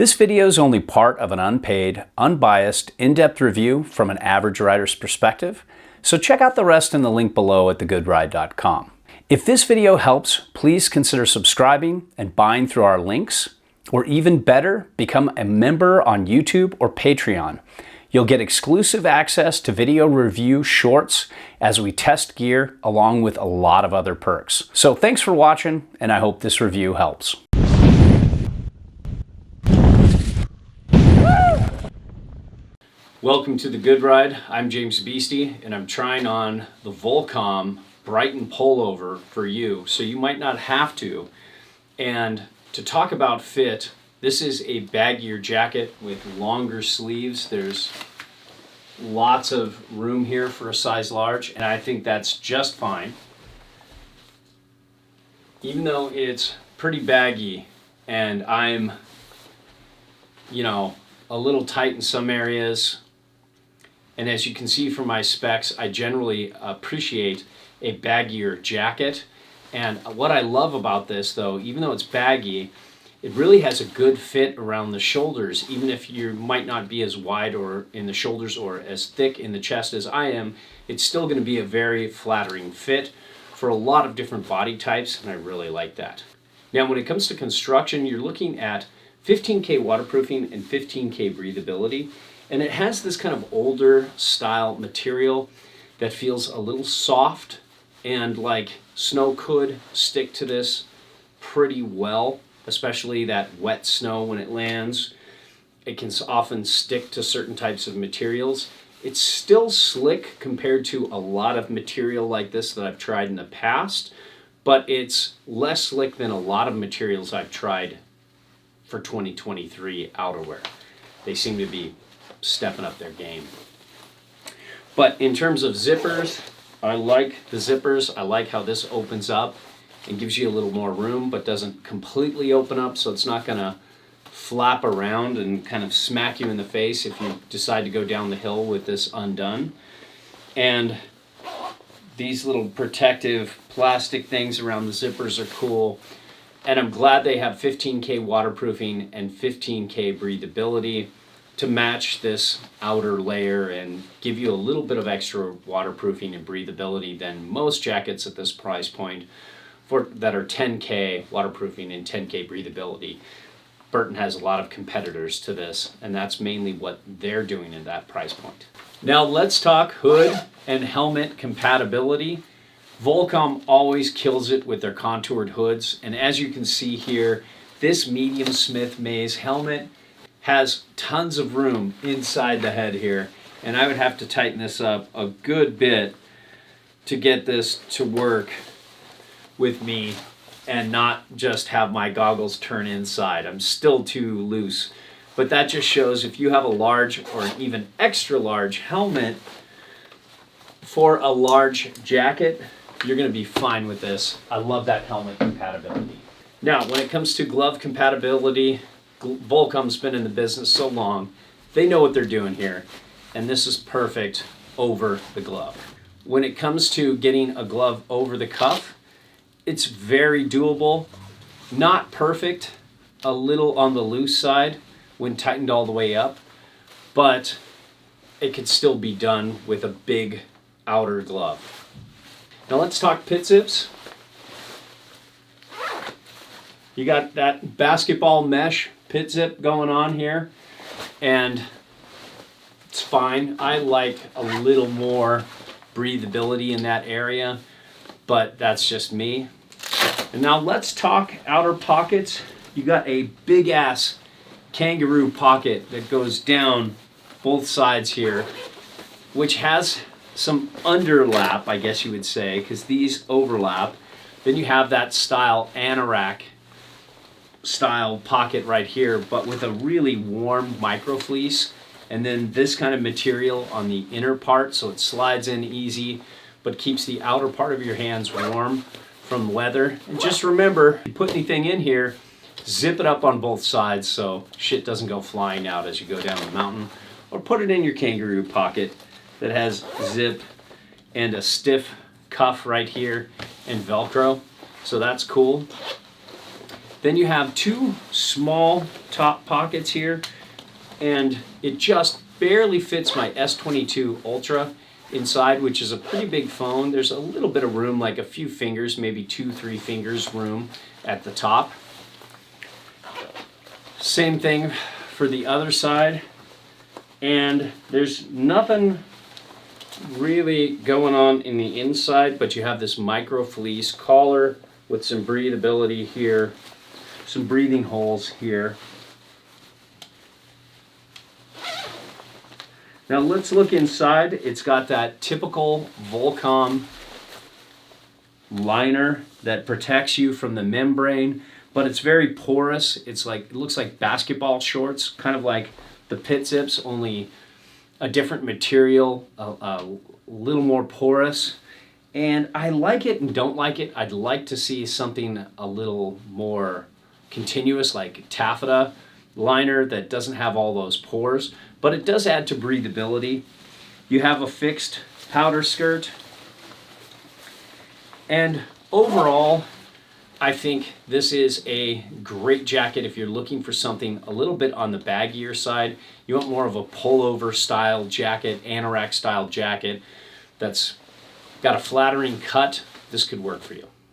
This video is only part of an unpaid, unbiased, in-depth review from an average rider's perspective, so check out the rest in the link below at thegoodride.com. If this video helps, please consider subscribing and buying through our links, or even better, become a member on YouTube or Patreon. You'll get exclusive access to video review shorts as we test gear, along with a lot of other perks. So thanks for watching, and I hope this review helps. Welcome to The Good Ride. I'm James Beastie, and I'm trying on the Volcom Brighton Pullover for you, so you might not have to. And to talk about fit, this is a baggier jacket with longer sleeves. There's lots of room here for a size large, and I think that's just fine. Even though it's pretty baggy and I'm, a little tight in some areas, and as you can see from my specs, I generally appreciate a baggier jacket. And what I love about this, though, even though it's baggy, it really has a good fit around the shoulders. Even if you might not be as wide or in the shoulders or as thick in the chest as I am, it's still going to be a very flattering fit for a lot of different body types, and I really like that. Now, when it comes to construction, you're looking at 15K waterproofing and 15K breathability. And it has this kind of older style material that feels a little soft, and like snow could stick to this pretty well, especially that wet snow when it lands. It can often stick to certain types of materials. It's still slick compared to a lot of material like this that I've tried in the past, but it's less slick than a lot of materials I've tried for 2023 outerwear. They seem to be stepping up their game. But in terms of zippers, I like the zippers. I like how this opens up and gives you a little more room, but doesn't completely open up, so it's not gonna flap around and kind of smack you in the face if you decide to go down the hill with this undone. And these little protective plastic things around the zippers are cool. And I'm glad they have 15K waterproofing and 15K breathability to match this outer layer and give you a little bit of extra waterproofing and breathability than most jackets at this price point that are 10K waterproofing and 10K breathability. Burton has a lot of competitors to this, and that's mainly what they're doing at that price point. Now let's talk hood and helmet compatibility. Volcom always kills it with their contoured hoods, and as you can see here, this medium Smith Maze helmet has tons of room inside the head here, and I would have to tighten this up a good bit to get this to work with me and not just have my goggles turn inside. I'm still too loose, but that just shows if you have a large or an even extra large helmet for a large jacket, you're going to be fine with this. I love that helmet compatibility. Now, when it comes to glove compatibility, Volcom's been in the business so long, they know what they're doing here, and this is perfect over the glove. When it comes to getting a glove over the cuff, it's very doable. Not perfect, a little on the loose side when tightened all the way up, but it could still be done with a big outer glove. Now let's talk pit zips. You got that basketball mesh pit zip going on here, and it's fine. I like a little more breathability in that area, but that's just me. And now let's talk outer pockets. You got a big ass kangaroo pocket that goes down both sides here, which has some underlap, I guess you would say, because these overlap. Then you have that style anorak style pocket right here, but with a really warm micro fleece, and then this kind of material on the inner part, so it slides in easy but keeps the outer part of your hands warm from leather. And just remember, if you put anything in here, zip it up on both sides so shit doesn't go flying out as you go down the mountain, or put it in your kangaroo pocket that has zip and a stiff cuff right here and Velcro, so that's cool. Then you have two small top pockets here, and it just barely fits my S22 Ultra inside, which is a pretty big phone. There's a little bit of room, like a few fingers, maybe 2-3 fingers room at the top. Same thing for the other side. And there's nothing really going on in the inside, but you have this micro fleece collar with some breathability here, some breathing holes here. Now let's look inside. It's got that typical Volcom liner that protects you from the membrane, but it's very porous. It's like, it looks like basketball shorts, kind of like the Pit Zips, only a different material, a little more porous. And I like it and don't like it. I'd like to see something a little more continuous, like taffeta liner that doesn't have all those pores, but it does add to breathability. You have a fixed powder skirt. And overall, I think this is a great jacket if you're looking for something a little bit on the baggier side. You want more of a pullover style jacket, anorak style jacket that's got a flattering cut. This could work for you.